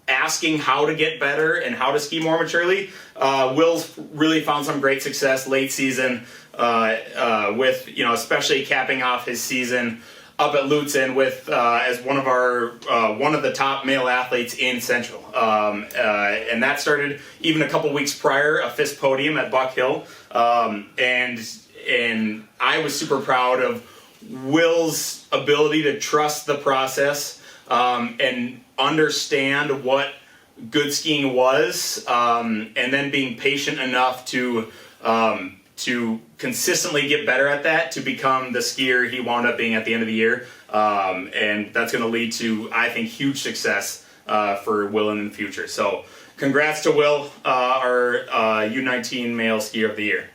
asking how to get better and how to ski more maturely, Will's really found some great success late season with, especially capping off his season up at Lutzen with as one of the top male athletes in Central, and that started even a couple weeks prior, a fifth podium at Buck Hill, and I was super proud of Will's ability to trust the process and understand what good skiing was, and then being patient enough to consistently get better at that to become the skier he wound up being at the end of the year. And that's going to lead to, I think, huge success for Will in the future. So congrats to Will, our U19 Male Skier of the Year.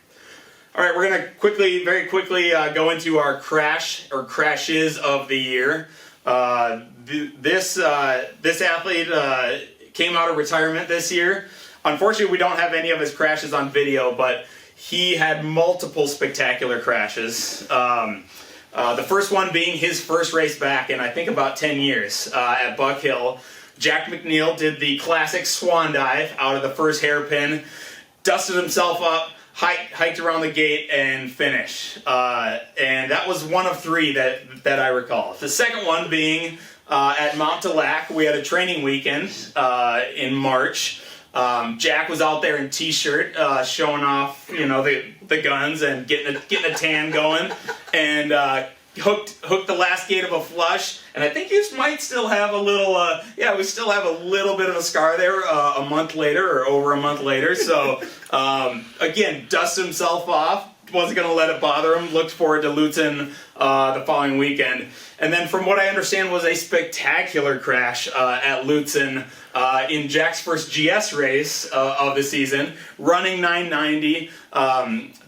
All right, we're going to very quickly go into our crashes of the year. This athlete came out of retirement this year. Unfortunately, we don't have any of his crashes on video, but he had multiple spectacular crashes. The first one being his first race back in, I think, about 10 years at Buck Hill. Jack McNeil did the classic swan dive out of the first hairpin, dusted himself up, hiked around the gate, and finished. And that was one of three that I recall. The second one being at Mont Delac. We had a training weekend in March. Jack was out there in t-shirt, showing off, the guns and getting a tan going, and hooked the last gate of a flush. And I think you might still have a little, we still have a little bit of a scar there a month later or over a month later. So again, dusted himself off. Wasn't going to let it bother him. Looked forward to Lutzen the following weekend. And then from what I understand was a spectacular crash at Lutzen in Jack's first GS race of the season, running 990,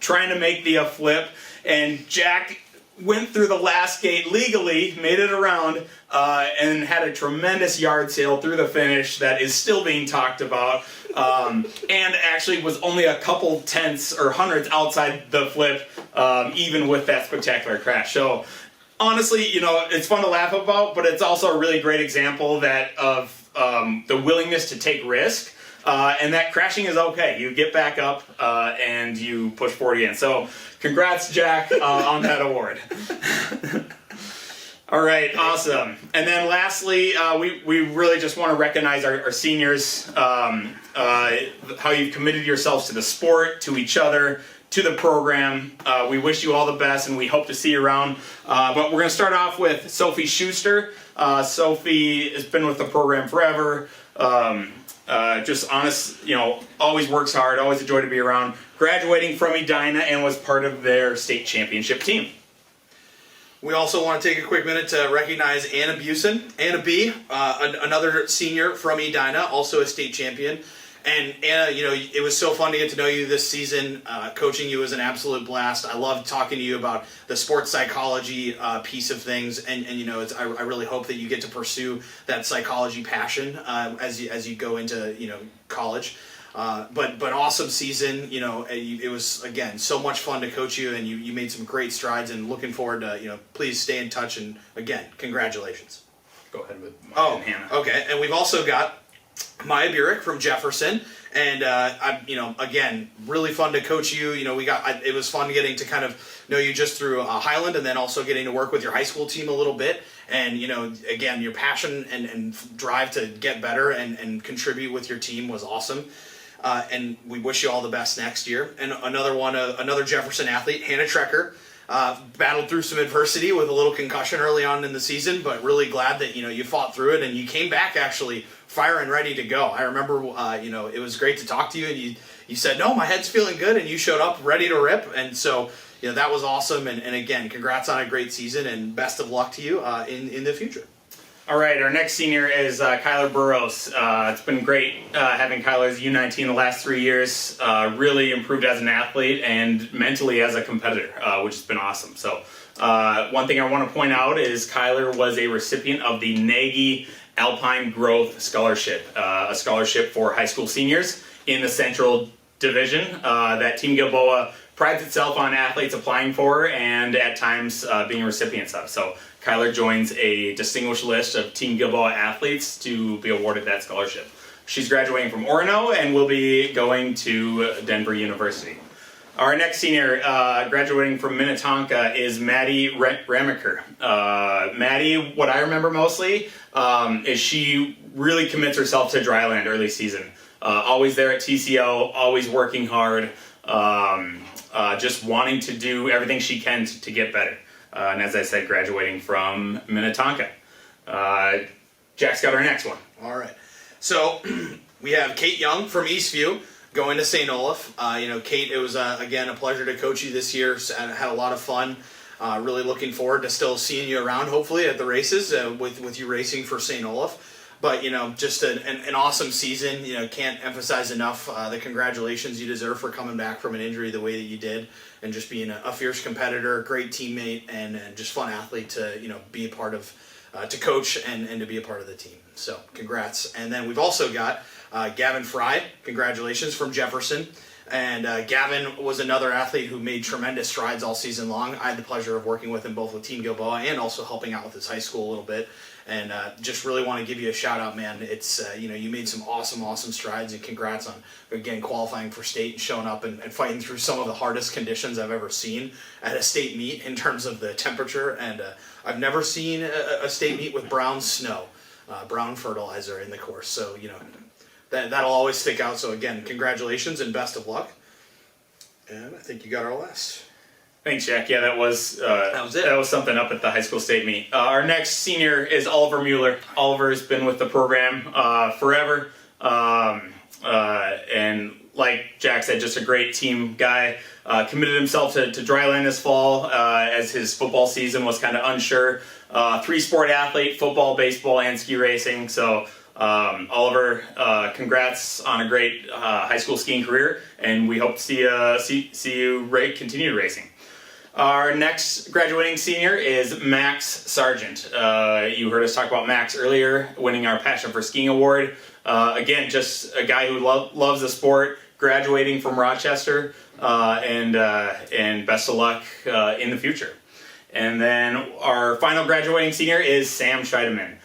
trying to make the flip, and Jack went through the last gate legally, made it around, and had a tremendous yard sale through the finish that is still being talked about, and actually was only a couple tenths or hundredths outside the flip, even with that spectacular crash. So honestly, it's fun to laugh about, but it's also a really great example of the willingness to take risk, and that crashing is okay. You get back up and you push forward again. So congrats, Jack, on that award. All right, awesome. And then lastly, we really just want to recognize our seniors, how you've committed yourselves to the sport, to each other, to the program. We wish you all the best, and we hope to see you around. But we're going to start off with Sophie Schuster. Sophie has been with the program forever. Just honest, always works hard, always a joy to be around. Graduating from Edina and was part of their state championship team. We also want to take a quick minute to recognize Anna Busen. Anna B., another senior from Edina, also a state champion. And Anna, it was so fun to get to know you this season. Coaching you was an absolute blast. I loved talking to you about the sports psychology piece of things, and I really hope that you get to pursue that psychology passion as you go into college. But awesome season. It was again so much fun to coach you, and you made some great strides. And looking forward to please stay in touch. And again, congratulations. Go ahead with Hannah. Okay, and we've also got Maya Burek from Jefferson, and again, really fun to coach you. It was fun getting to kind of know you just through Highland, and then also getting to work with your high school team a little bit. And again, your passion and drive to get better and contribute with your team was awesome. And we wish you all the best next year. And another Jefferson athlete, Hannah Trecker, battled through some adversity with a little concussion early on in the season, but really glad that you fought through it and you came back actually firing ready to go. I remember it was great to talk to you, and you said, no, my head's feeling good, and you showed up ready to rip. And so that was awesome. And again, congrats on a great season, and best of luck to you in the future. All right, our next senior is Kyler Burrows. It's been great having Kyler as U19 the last 3 years. Really improved as an athlete and mentally as a competitor, which has been awesome. So one thing I want to point out is Kyler was a recipient of the Nagy Alpine Growth Scholarship, a scholarship for high school seniors in the Central Division that Team Gilboa prides itself on athletes applying for and at times being recipients of. So Kyler joins a distinguished list of Team Gilboa athletes to be awarded that scholarship. She's graduating from Orono and will be going to Denver University. Our next senior graduating from Minnetonka is Maddie Ramaker. Maddie, what I remember mostly is she really commits herself to dryland early season. Always there at TCO, always working hard, just wanting to do everything she can to get better. And as I said, graduating from Minnetonka. Jack's got our next one. All right. So we have Kate Young from Eastview going to St. Olaf. Kate, it was, again, a pleasure to coach you this year. Had a lot of fun. Really looking forward to still seeing you around, hopefully, at the races with you racing for St. Olaf. But, just an awesome season. Can't emphasize enough the congratulations you deserve for coming back from an injury the way that you did and just being a fierce competitor, great teammate, and just fun athlete to, be a part of, to coach and to be a part of the team. So, congrats. And then we've also got Gavin Fry. Congratulations from Jefferson. And Gavin was another athlete who made tremendous strides all season long. I had the pleasure of working with him both with Team Gilboa and also helping out with his high school a little bit. And just really want to give you a shout out, man. It's, you made some awesome strides, and congrats on, again, qualifying for state and showing up and fighting through some of the hardest conditions I've ever seen at a state meet in terms of the temperature. And I've never seen a state meet with brown snow, brown fertilizer in the course. So, that'll always stick out. So again, congratulations and best of luck. And I think you got our last. Thanks, Jack. Yeah, that was it. That was something up at the high school state meet. Our next senior is Oliver Mueller. Oliver's been with the program forever, and like Jack said, just a great team guy. Committed himself to dryland this fall as his football season was kind of unsure. 3-sport athlete: football, baseball, and ski racing. So. Oliver, congrats on a great high school skiing career, and we hope to see you continue racing. Our next graduating senior is Max Sargent. You heard us talk about Max earlier, winning our Passion for Skiing Award. Again, just a guy who loves the sport, graduating from Rochester, and best of luck in the future. And then our final graduating senior is Sam Scheidemann.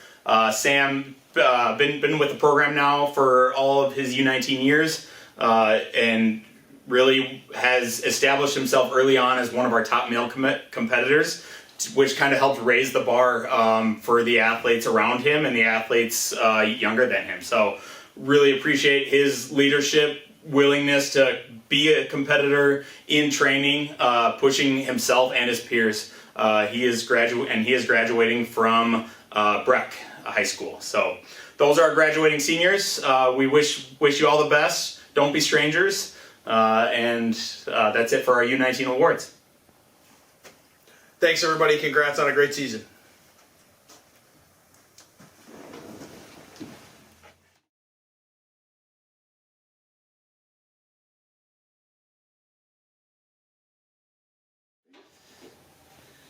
Sam been with the program now for all of his U19 years, and really has established himself early on as one of our top male competitors, which kind of helped raise the bar for the athletes around him and the athletes younger than him. So really appreciate his leadership, willingness to be a competitor in training, pushing himself and his peers. He is graduating from Breck High School. So those are our graduating seniors. We wish you all the best. Don't be strangers. And that's it for our U19 awards. Thanks, everybody. Congrats on a great season.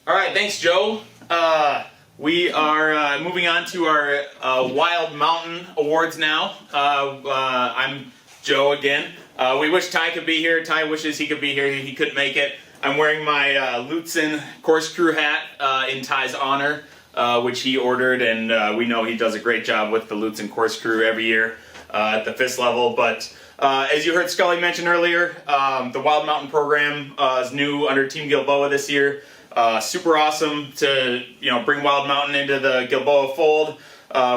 All right, thanks, Joe. We are moving on to our Wild Mountain Awards now. I'm Joe again. We wish Ty could be here. Ty wishes he could be here. He couldn't make it. I'm wearing my Lutsen Course Crew hat in Ty's honor, which he ordered, and we know he does a great job with the Lutsen Course Crew every year at the FIS level. But as you heard Scully mention earlier, the Wild Mountain program is new under Team Gilboa this year. Super awesome to bring Wild Mountain into the Gilboa fold.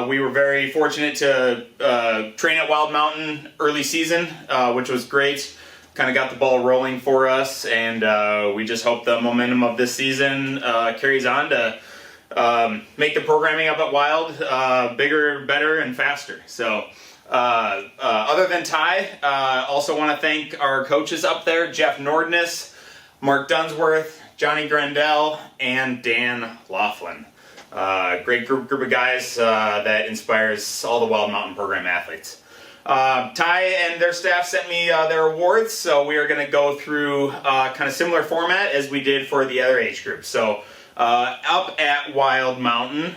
We were very fortunate to train at Wild Mountain early season, which was great. Kind of got the ball rolling for us, and we just hope the momentum of this season carries on to make the programming up at Wild bigger, better, and faster. So other than Ty, also want to thank our coaches up there, Jeff Nordness, Mark Dunsworth, Johnny Grandel, and Dan Laughlin. Great group of guys that inspires all the Wild Mountain program athletes. Ty and their staff sent me their awards, so we are going to go through kind of similar format as we did for the other age groups. So up at Wild Mountain,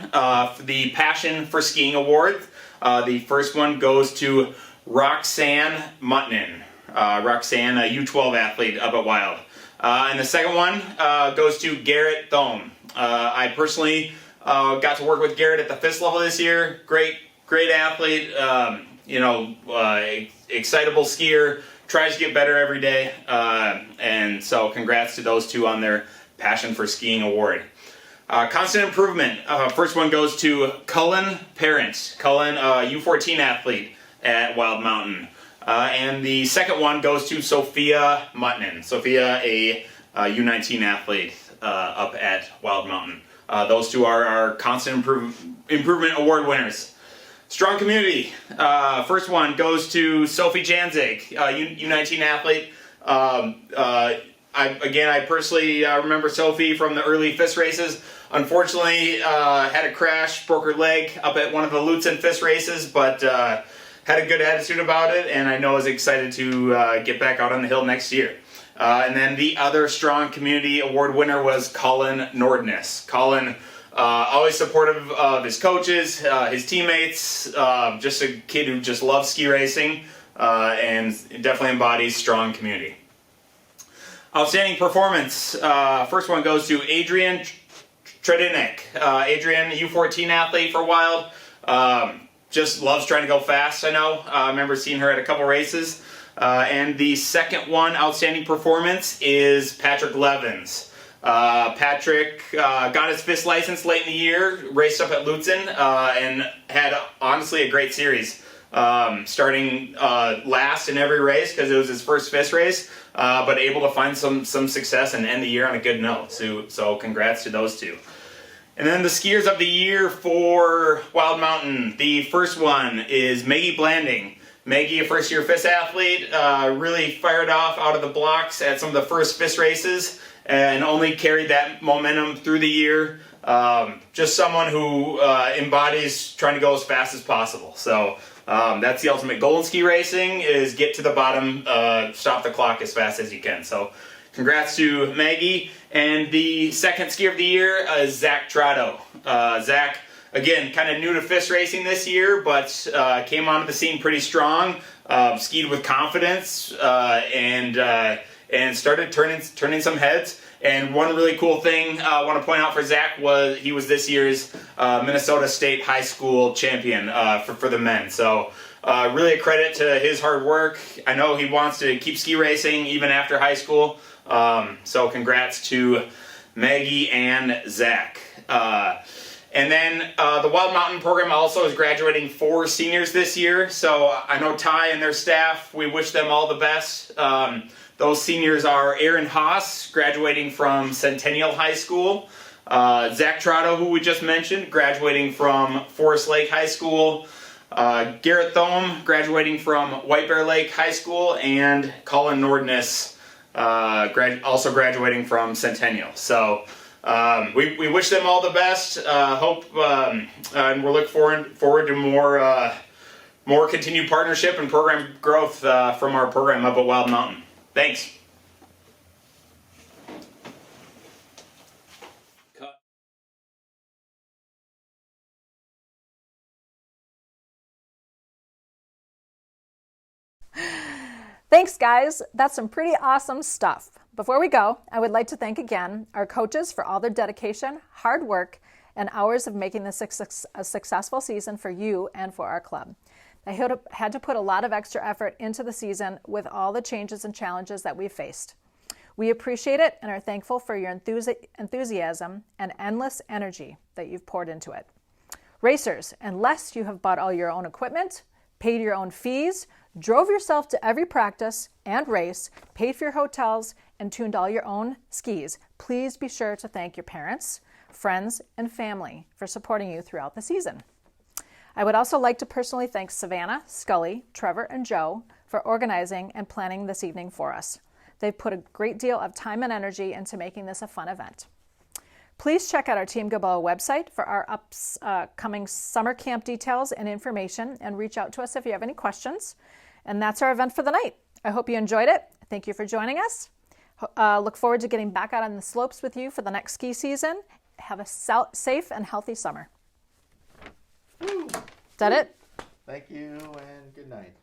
the Passion for Skiing Award, the first one goes to Roxanne Mutnin. Roxanne, a U12 athlete up at Wild. And the second one goes to Garrett Thome. I personally got to work with Garrett at the FIS level this year. Great athlete. Excitable skier. Tries to get better every day. And so congrats to those two on their Passion for Skiing award. Constant improvement. First one goes to Cullen Parent. Cullen, U14 athlete at Wild Mountain. And the second one goes to Sophia Mutton. Sophia, a U19 athlete up at Wild Mountain. Those two are our Constant Improvement Award winners. Strong community. First one goes to Sophie Janzig, U19 athlete. I personally remember Sophie from the early FIS races. Unfortunately, had a crash, broke her leg up at one of the Lutzen FIS races, but had a good attitude about it, and I know is excited to get back out on the hill next year. And then the other strong community award winner was Colin Nordness. Colin, always supportive of his coaches, his teammates, just a kid who just loves ski racing, and definitely embodies strong community. Outstanding performance. First one goes to Adrian Tredinek. Adrian, U14 athlete for Wild. Just loves trying to go fast, I know. I remember seeing her at a couple races. And the second one, outstanding performance, is Patrick Levins. Patrick got his FIS license late in the year, raced up at Lutzen, and had honestly a great series. Starting last in every race because it was his first FIS race, but able to find some success and end the year on a good note. So congrats to those two. And then the skiers of the year for Wild Mountain. The first one is Maggie Blanding. Maggie, a first-year FIS athlete, really fired off out of the blocks at some of the first FIS races and only carried that momentum through the year. Just someone who embodies trying to go as fast as possible. So that's the ultimate goal in ski racing, is get to the bottom, stop the clock as fast as you can. So congrats to Maggie. And the second skier of the year is Zach Trotto. Zach, again, kind of new to FIS racing this year, but came onto the scene pretty strong, skied with confidence, and started turning some heads. And one really cool thing I want to point out for Zach was he was this year's Minnesota State High School champion for the men. So really a credit to his hard work. I know he wants to keep ski racing even after high school. So congrats to Maggie and Zach. And then the Wild Mountain program also is graduating 4 seniors this year. So I know Ty and their staff, we wish them all the best. Those seniors are Aaron Haas, graduating from Centennial High School. Zach Trotto, who we just mentioned, graduating from Forest Lake High School. Garrett Thome, graduating from White Bear Lake High School. And Colin Nordness, also graduating from Centennial. So we wish them all the best. Hope and we're looking forward to more continued partnership and program growth from our program up at Wild Mountain. Thanks. Thanks, guys. That's some pretty awesome stuff. Before we go, I would like to thank again our coaches for all their dedication, hard work, and hours of making this a successful season for you and for our club. They had to put a lot of extra effort into the season with all the changes and challenges that we've faced. We appreciate it and are thankful for your enthusiasm and endless energy that you've poured into it. Racers, unless you have bought all your own equipment, paid your own fees, drove yourself to every practice and race, paid for your hotels, and tuned all your own skis, please be sure to thank your parents, friends, and family for supporting you throughout the season. I would also like to personally thank Savannah, Scully, Trevor, and Joe for organizing and planning this evening for us. They've put a great deal of time and energy into making this a fun event. Please check out our Team Gilboa website for our upcoming summer camp details and information, and reach out to us if you have any questions. And that's our event for the night. I hope you enjoyed it. Thank you for joining us. Look forward to getting back out on the slopes with you for the next ski season. Have a safe and healthy summer. Is that it? Thank you and good night.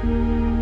you.